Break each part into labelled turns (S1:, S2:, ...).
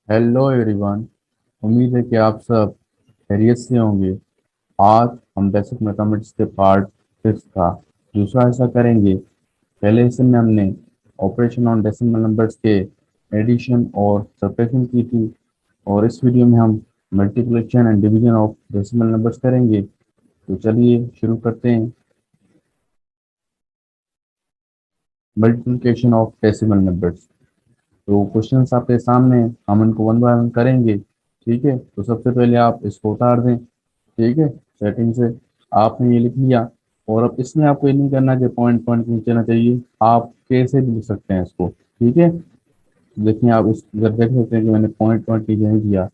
S1: Hello everyone. उम्मीद है कि आप सब खैरियत से होंगे। आज हम बेसिक मैथमेटिक्स के पार्ट 6 का दूसरा हिस्सा करेंगे। पहले हिस्से में हमने ऑपरेशन ऑन डेसिमल नंबर्स के एडिशन और सब्ट्रैक्शन की थी, और इस वीडियो में हम multiplication and division of decimal numbers करेंगे। तो चलिए शुरू करते हैं। Multiplication of decimal numbers. तो क्वेश्चंस आपके सामने हैं, हम इनको वन बाय वन करेंगे। ठीक है, तो सबसे पहले आप इसको उतार दें। ठीक है, सेटिंग से आपने ये लिख लिया। और अब इसमें आपको ये नहीं करना कि पॉइंट पॉइंट नीचे ना चाहिए, आप कैसे भी लिख सकते हैं इसको। ठीक है, देखिए आप इस इधर देख सकते हैं कि मैंने पॉइंट पॉइंट नीचे नहीं दिया।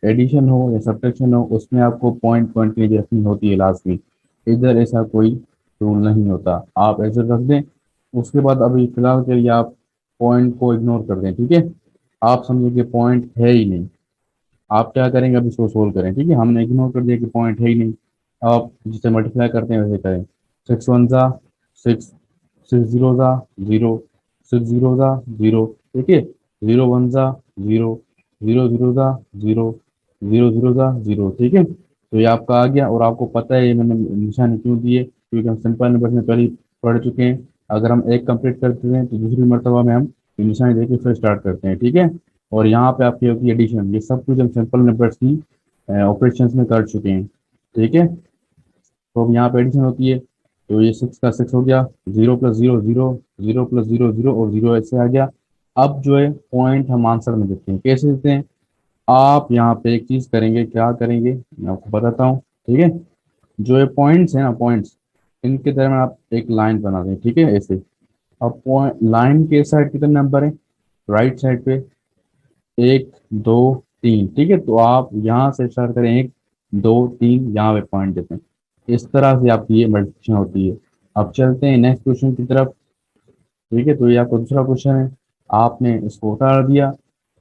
S1: एडिशन हो या सब्ट्रैक्शन हो, उसमें आपको पॉइंट पॉइंट नीचे रखनी होती है लास्ट में। इधर ऐसा कोई रूल नहीं होता, आप ऐसे रख दें। उसके बाद अभी फिलहाल के लिए आप पॉइंट को इग्नोर कर दें। ठीक है, आप समझिए कि पॉइंट है ही नहीं। आप क्या करेंगे, अब इसको सोल्व करें। ठीक है, हमने इग्नोर कर दिया कि पॉइंट है ही नहीं। आप जिसे मल्टीप्लाई करते हैं वैसे करें। सिक्स वन ज़ा सिक्स, सिक्स जीरो ज़ा जीरो, सिक्स जीरो ज़ा जीरो। ठीक है, जीरो वन ज़ा जीरो, जीरो जीरो ज़ा जीरो, जीरो जीरो ज़ा जीरो। ठीक है, तो ये आपका आ गया। और आपको पता है ये मैंने निशानी क्यों दिए, क्योंकि हम सिंपल नंबर में पहले ही पढ़ चुके हैं। अगर हम एक कंप्लीट करते हैं तो दूसरी मरतबा में हम ये निशानी देके फिर स्टार्ट करते हैं। ठीक है, और यहाँ पे आपकी होगी एडिशन। ये सब कुछ हम सिंपल नंबर्स की ऑपरेशंस में कर चुके हैं। ठीक है, तो अब यहाँ पे एडिशन होती है। तो ये सिक्स का सिक्स हो गया, zero plus zero zero, zero plus zero zero, और जीरो ऐसे आ गया। अब जो है पॉइंट हम आंसर में देते हैं। कैसे देते हैं, आप यहाँ पे एक चीज करेंगे, क्या करेंगे मैं आपको बताता हूँ। ठीक है, जो ये पॉइंट्स है ना, पॉइंट्स, इनके दरम्यान आप एक लाइन बना दें। ठीक है, ऐसे। अब पॉइंट लाइन के साइड कितने नंबर है, राइट साइड पे एक, दो, तीन। ठीक है, तो आप यहाँ से स्टार्ट करें, एक, दो, तीन, यहाँ पे पॉइंट देते हैं। इस तरह से आपकी ये मल्टीप्लिकेशन होती है। अब चलते हैं नेक्स्ट क्वेश्चन की तरफ। ठीक है, तो ये आपका दूसरा क्वेश्चन है। आपने इसको उतार दिया।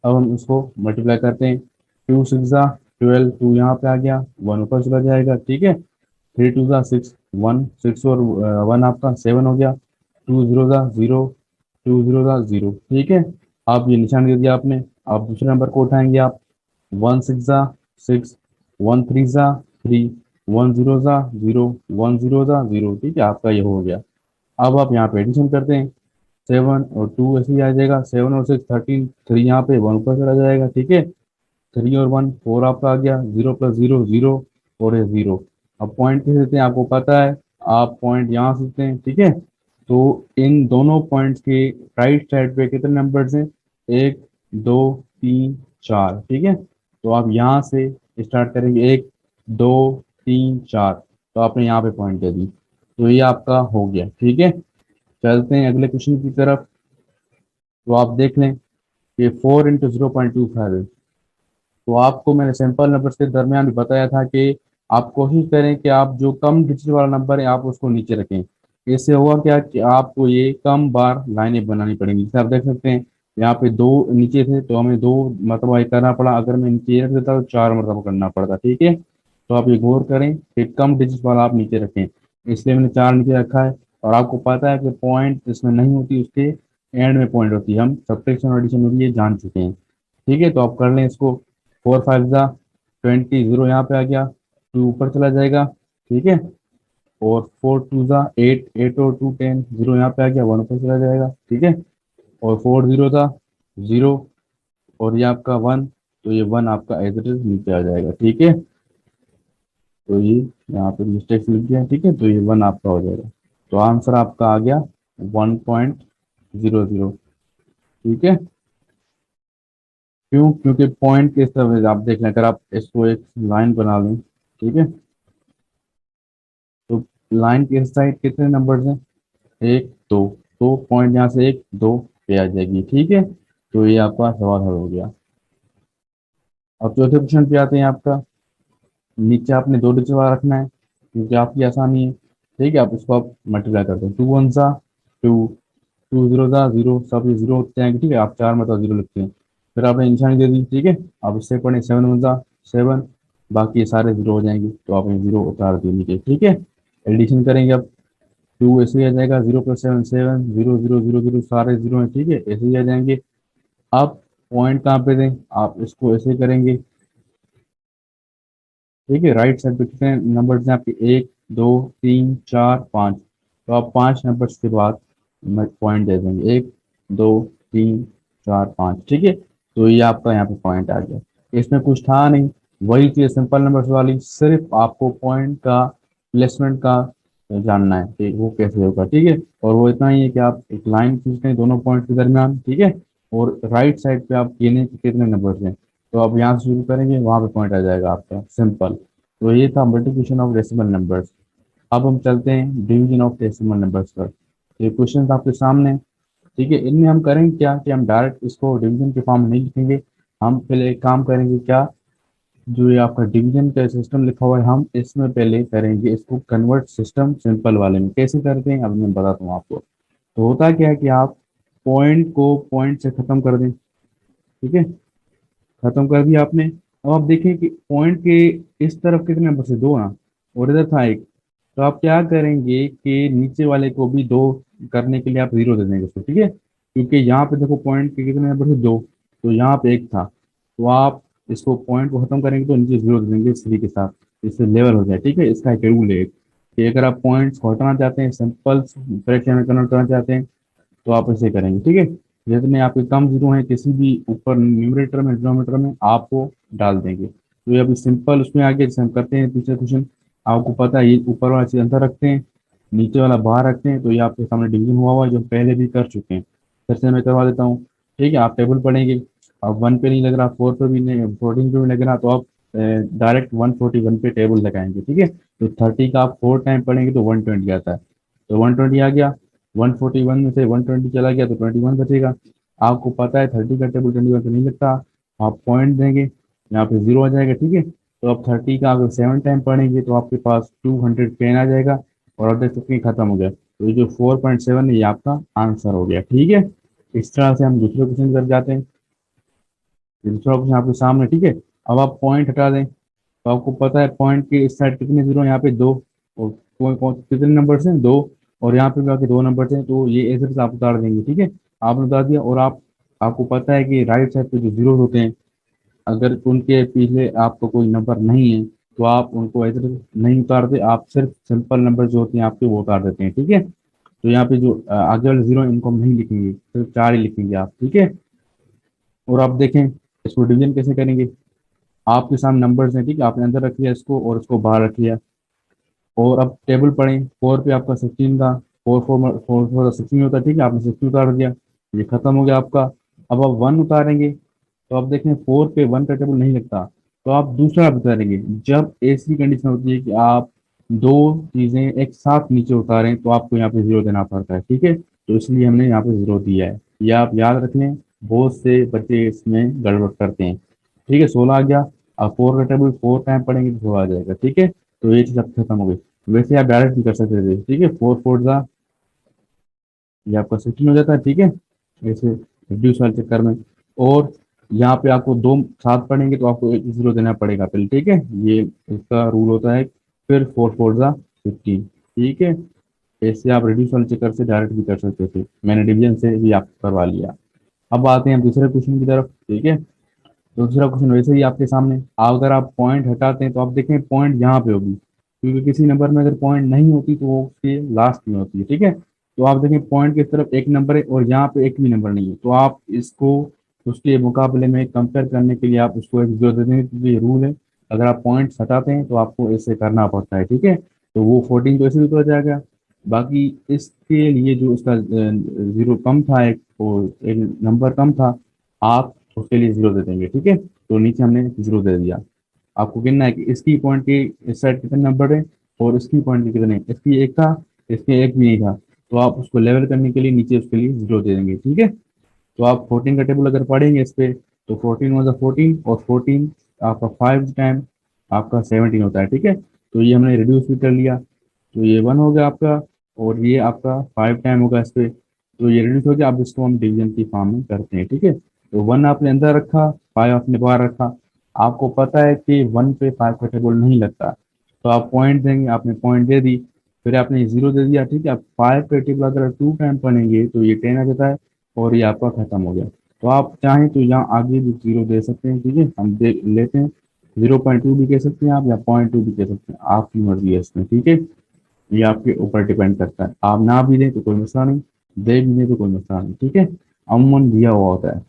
S1: अब हम इसको मल्टीप्लाई करते हैं। टू सिक्स ज़ा 12, टू यहाँ पे आ गया, वन ऊपर चला जाएगा। ठीक है, थ्री टू ज़ा सिक्स, वन सिक्स, और वन आपका सेवन हो गया। टू जीरो ज़ा जीरो, टू जीरो ज़ा जीरो। ठीक है, आप ये निशान दे दिया आपने। आप दूसरे नंबर को उठाएंगे आप। वन सिक्स ज़ा सिक्स, वन थ्री ज़ा थ्री, वन जीरो ज़ा जीरो, वन जीरो ज़ा जीरो। ठीक है, आपका ये हो गया। अब आप यहाँ पे एडिशन करते हैं। सेवन और टू ऐसे ही आ जाएगा, सेवन और सिक्स 13, थ्री यहाँ पे वन ऊपर चला जाएगा। ठीक है, थ्री और वन फोर आपका आ गया, जीरो प्लस जीरो जीरो, और ये जीरो। अब पॉइंट कैसे देते हैं आपको पता है, आप पॉइंट यहाँ से देते हैं। ठीक है, तो इन दोनों पॉइंट्स के राइट साइड पे कितने नंबर्स हैं, एक, दो, तीन, चार। ठीक है, तो आप यहाँ से स्टार्ट करेंगे, एक, दो, तीन, चार। तो आपने यहाँ पे पॉइंट दे दी, तो ये आपका हो गया। ठीक है, चलते हैं अगले क्वेश्चन की तरफ। तो आप देख लें कि फोर इंटू 0.25 है। तो आपको मैंने सिंपल नंबर्स के दरमियान भी बताया था कि आप कोशिश करें कि आप जो कम डिजिट वाला नंबर है आप उसको नीचे रखें। इससे हुआ क्या कि आपको ये कम बार लाइनें बनानी पड़ेंगी। जैसे आप देख सकते हैं यहाँ पे दो नीचे थे, तो हमें दो मरतबा ये करना पड़ा। अगर मैं नीचे ये रख देता तो चार मरतबा करना पड़ता। ठीक है, तो आप ये गौर करें कि कम डिजिट वाला आप नीचे रखें, इसलिए मैंने चार नीचे रखा है। और आपको पता है कि पॉइंट इसमें नहीं होती, उसके एंड में पॉइंट होती है। हम सब्ट्रैक्शन और एडिशन में भी ये जान चुके हैं। ठीक है, तो आप कर लें इसको। फोर फाइव ज़ा 20, जीरो यहाँ पे आ गया, टू ऊपर चला जाएगा। ठीक है, और फोर टू ज़ा एट, एट और टू 10, जीरो यहाँ पे आ गया, वन ऊपर चला जाएगा। ठीक है, और फोर जीरो ज़ा जीरो, और ये आपका वन, तो ये वन आपका एज इट इज नीचे आ जाएगा। ठीक है, तो ये यहाँ पे मिस्टेक्स लिख दिया। ठीक है, तो ये वन आपका हो जाएगा। तो आंसर आपका आ गया 1.00। ठीक है, क्यों, क्योंकि पॉइंट किस तरह से आप देख लें, अगर आप इसको एक लाइन बना लें। ठीक है, तो लाइन के इस साइड कितने नंबर्स हैं, एक, दो। तो पॉइंट यहाँ से एक, दो पे आ जाएगी। ठीक है, तो ये आपका सवाल हल हो गया। अब चौथे क्वेश्चन पे आते हैं। आपका नीचे आपने दो डिजिट वाला रखना है क्योंकि आपकी आसानी है। ठीक है, आप इसको आप मल्टीप्लाई करते हैं। टू वन सा टू, टू जीरो सा जीरो, सब ये जीरो होते जाएंगे। ठीक है, आप चार मतलब जीरो लिखते हैं। फिर आपने निशानी दे दी। ठीक है, आप इससे पढ़े, सेवन वन सा सेवन, बाकी ये सारे जीरो हो जाएंगे, तो आपने जीरो उतार दिए नीचे। ठीक है, एडिशन करेंगे अब। टू ऐसे ही आ जाएगा, zero plus seven seven, zero zero zero zero, सारे जीरो हैं। ठीक है, ऐसे ही आ जाएंगे। अब पॉइंट कहाँ पे दें, आप इसको ऐसे करेंगे, ठीक है। राइट साइड पे कितने नंबर्स हैं आपके, 1 2 3 4 5, तो आप 5 नंबर्स के बाद पॉइंट दे देंगे, 1 2 3 4 5, ठीक है। तो ये आपका यहाँ पे पॉइंट आ गया। इसमें कुछ था नहीं, वही चीज सिंपल नंबर्स वाली, सिर्फ आपको पॉइंट का प्लेसमेंट का जानना है कि वो कैसे होगा, ठीक है। और वो इतना ही है कि आप एक लाइन खींचते हैं दोनों पॉइंट के दरमियान, ठीक है। और राइट साइड पे आप गिने कि कितने नंबर्स हैं, तो आप यहाँ से शुरू करेंगे, वहां पे पॉइंट आ जाएगा आपका, सिंपल। तो ये था मल्टीप्लिकेशन ऑफ डेसिमल नंबर्स। अब हम चलते हैं डिवीजन ऑफ डेसिमल नंबर्स पर। ये क्वेश्चन आपके सामने हैं, ठीक है। इनमें हम करेंगे क्या कि हम डायरेक्ट इसको डिवीजन के फॉर्म में नहीं लिखेंगे। हम पहले एक काम करेंगे क्या, जो ये आपका डिवीजन का सिस्टम लिखा हुआ है, हम इसमें पहले करेंगे इसको कन्वर्ट सिस्टम सिंपल वाले में। कैसे करते हैं अब मैं बताता हूँ आपको। तो होता क्या है कि आप पॉइंट को पॉइंट से खत्म कर दें, ठीक है। खत्म कर दिया आपने। अब आप देखें कि पॉइंट के इस तरफ कितने नंबर से, दो ना, और इधर था एक। तो आप क्या करेंगे कि नीचे वाले को भी दो करने के लिए आप जीरो दे देंगे उसको, ठीक है। क्योंकि यहाँ पे देखो पॉइंट के कितने नंबर से, दो, तो यहाँ पे एक था। तो आप इसको पॉइंट को खत्म करेंगे तो नीचे जीरो दे देंगे थ्री के साथ, इससे लेवल हो जाए, ठीक है। इसका एक रूल है एक, कि अगर आप पॉइंट्स को हटाना चाहते हैं, सिंपल फ्रैक्शन में कन्वर्ट करना चाहते हैं, तो आप ऐसे करेंगे, ठीक है। जितने आपके कम जीरो हैं किसी भी ऊपर न्यूमरेटर में डिनोमिनेटर में, आप वो डाल देंगे। तो ये अभी सिंपल उसमें आगे जैसे हम करते हैं पीछे क्वेश्चन, आपको पता है ये ऊपर वाला चीज अंदर रखते हैं, नीचे वाला बाहर रखते हैं, तो ये आपके सामने डिवीजन हुआ है जो हम पहले भी कर चुके हैं। फिर से मैं करवा देता हूँ, ठीक है। आप टेबल पढ़ेंगे, अब 1 पे नहीं लग रहा, 4 पे भी नहीं, 14 पे भी लग रहा, तो आप डायरेक्ट 141 पे टेबल लगाएंगे, ठीक है। तो 30 का आप 4 टाइम पढ़ेंगे तो 120 आता है, तो 120 आ गया। 141 में से 120 चला गया तो 21 बचेगा। आपको पता है 30 का टेबल 21 पे नहीं लगता, आप पॉइंट देंगे, यहाँ पे जीरो आ जाएगा, ठीक है। तो आप 30 का अगर 7 टाइम पढ़ेंगे तो आपके पास 210 आ जाएगा, और आप देख सकते हैं खत्म हो गया। तो ये जो 4.7 है ये आपका आंसर हो गया, ठीक है। इस तरह से हम दूसरे क्वेश्चन कर जाते हैं। ये दूसरा क्वेश्चन आपके सामने, ठीक है। अब आप पॉइंट हटा दें, तो आपको पता है पॉइंट के इस साइड कितने जीरो हैं, यहाँ पे दो, और कितने नंबर हैं, दो, और यहाँ पे भी आपके दो नंबर हैं, तो ये ऐसे से आप उतार देंगे, ठीक है। आपने उतार दिया, और आपको पता है कि राइट साइड पे जो जीरो होते हैं, अगर उनके पीछे आपको कोई नंबर नहीं है, तो आप उनको ऐसे नहीं उतारते, आप सिर्फ सिंपल नंबर जो होते हैं आपके वो उतार देते हैं, ठीक है। तो यहाँ पे जो आगे वाले जीरो इनको हम नहीं लिखेंगे, सिर्फ चार ही लिखेंगे आप, ठीक है। और आप देखें इसको डिवीजन कैसे करेंगे। आपके सामने नंबर्स हैं, ठीक है, आपने अंदर रख लिया इसको और इसको बाहर रख लिया, और अब टेबल पढ़ें, 4 पे आपका 16 था, 4 4 16 होता है, ठीक है। आपने 16 उतार दिया, ये खत्म हो गया आपका। अब आप 1 उतारेंगे, तो आप देखें 4 पे 1 का टेबल नहीं लगता, तो आप दूसरा उतारेंगे। जब ऐसी कंडीशन होती है कि आप दो चीजें एक साथ नीचे उतारें, तो आपको यहाँ पे जीरो देना पड़ता है, ठीक है। तो इसलिए हमने यहाँ पे जीरो दिया है, ये आप याद रख लें, बहुत से बच्चे इसमें गड़बड़ करते हैं, ठीक है। 16 आ गया, आप 4 का टेबल 4 टाइम पढ़ेंगे तो 16 आ जाएगा, ठीक है। तो ये चीज अब खत्म हो गई। वैसे आप डायरेक्ट भी कर सकते थे, ठीक है, 4 4 जा, ये आपका 16 हो जाता है, ठीक है। ऐसे रिड्यूस वाले चक्कर में, और यहाँ पे आपको दो साथ पढ़ेंगे तो आपको एक जीरो देना पड़ेगा पहले, ठीक है। ये इसका रूल होता है। फिर 4 4 जा 15, ठीक है। ऐसे आप रिड्यूस वाले चक्कर से डायरेक्ट भी कर सकते थे, मैंने डिवीजन से भी आप करवा लिया। अब आते हैं हम दूसरे क्वेश्चन की तरफ, ठीक है। दूसरा क्वेश्चन वैसे ही आपके सामने, अगर आप पॉइंट हटाते हैं तो आप देखें पॉइंट यहाँ पे होगी, क्योंकि किसी नंबर में अगर पॉइंट नहीं होती तो वो उसके लास्ट में होती है, ठीक है। तो आप देखें पॉइंट की तरफ एक नंबर है और यहाँ पे एक भी नंबर नहीं है, तो आप इसको उसके मुकाबले में कंपेयर करने के लिए आप उसको एक जीरो दे देंगे, क्योंकि ये रूल है, अगर आप पॉइंट्स हटाते हैं तो आपको ऐसे करना पड़ता है, ठीक है। तो वो 14 तो ऐसे भी तो जाएगा। बाकी इसके लिए जो उसका जीरो कम था, एक नंबर कम था, आप उसके लिए जीरो दे देंगे, ठीक है। तो नीचे हमने जीरो दे दिया। आपको गिनना है कि इसकी पॉइंट के इस साइड कितने नंबर है, और इसकी पॉइंट के कितने, इसकी एक था, इसके एक भी नहीं था, तो आप उसको लेवल करने के लिए नीचे उसके लिए जीरो दे देंगे, ठीक है। तो आप 14 का टेबल अगर पढ़ेंगे इस पे, तो 14 वन 14, और 14 आपका 5 टाइम आपका 17 होता है, ठीक है। तो ये हमने रिड्यूस भी कर लिया, तो ये 1 हो गया आपका, और ये आपका 5 टाइम होगा इस पे, तो ये रिड्यूस हो गया। अब इसको हम डिवीजन की फॉर्म में करते हैं, ठीक है। तो 1 आपने अंदर रखा, 5 आपने बाहर रखा। आपको पता है कि 1 पे 5 का टेबल नहीं लगता, तो आप पॉइंट देंगे, आपने पॉइंट दे दी, फिर आपने जीरो दे दिया, ठीक है। आप 5 का टेबल अगर 2 टाइम पढ़ेंगे तो ये 10 आ जाता है, और ये आपका खत्म हो गया। तो आप चाहें तो यहाँ आगे भी 0 दे सकते हैं, ठीक है, हम दे लेते हैं। 0.2 भी कह सकते हैं आप, या 0.2 भी कह सकते हैं, आपकी मर्जी है इसमें, ठीक है। ये आपके ऊपर डिपेंड करता है, आप ना भी दें तो कोई मसला नहीं, दे भी दें तो कोई मसला नहीं, ठीक है। अमूमन दिया हुआ होता है।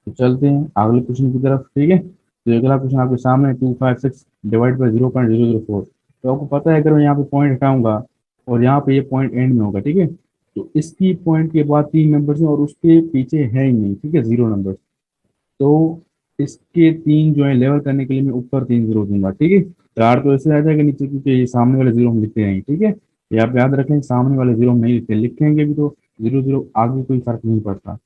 S1: तो चलते हैं अगले क्वेश्चन की तरफ, ठीक है। तो अगला क्वेश्चन आपके सामने 256 डिवाइड बाई 0.004। तो आपको पता है, अगर मैं यहाँ पे पॉइंट हटाऊंगा और यहाँ पे ये पॉइंट एंड में होगा, ठीक है, तो इसकी पॉइंट के बाद 3 नंबर हैं और उसके पीछे है ही नहीं, ठीक है, 0 नंबर। तो इसके 3 जो है लेवल करने के लिए मैं ऊपर 3 जीरो दूंगा, ठीक है। 4 तो ऐसे आ जाएगा नीचे, क्योंकि ये सामने वाले 0 हम लिखते हैं, ठीक है। ये आप याद रखें, सामने वाले 0 हम नहीं लिखते, लिखेंगे भी तो 0 0 आगे कोई फर्क नहीं पड़ता,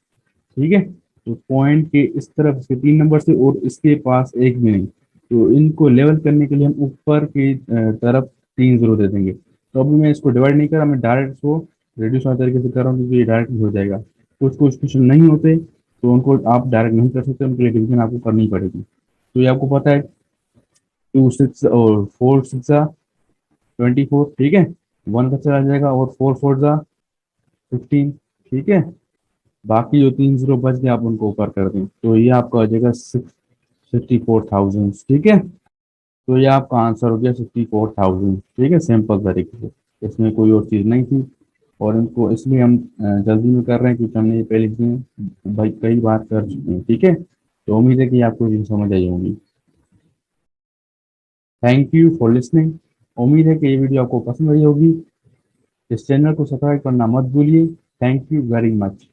S1: ठीक है। तो पॉइंट के इस तरफ इसके 3 नंबर से और इसके पास एक भी नहीं, तो इनको लेवल करने के लिए हम ऊपर की तरफ 3 जीरो दे देंगे। तो अभी मैं इसको डिवाइड नहीं कर रहा, मैं डायरेक्ट इसको रिड्यूस वाले तरीके से कर रहा हूँ, क्योंकि ये डायरेक्ट हो जाएगा। कुछ कुछ क्वेश्चन नहीं होते तो उनको आप डायरेक्ट नहीं कर सकते, उनके लिए डिवीजन आपको करनी पड़ेगी। तो ये आपको पता है, 2 6 और 4 6 24, ठीक है। 1 का चला जाएगा और 4 4 15, ठीक है। बाकी जो 3 जीरो बच गए आप उनको ऊपर कर दें, तो ये आपका हो जाएगा 64,000, ठीक है। तो ये आपका आंसर हो गया 64,000, ठीक है, सिंपल तरीके से, इसमें कोई और चीज़ नहीं थी। और इनको इसलिए हम जल्दी में कर रहे हैं क्योंकि हमने ये पहले चीज़ें भाई कई बार कर चुके हैं, ठीक है। तो उम्मीद है कि आपको ये समझ आई होगी। Thank you for listening. उम्मीद है कि ये वीडियो आपको पसंद आई होगी। इस चैनल को सब्सक्राइब करना मत भूलिए। Thank you very much.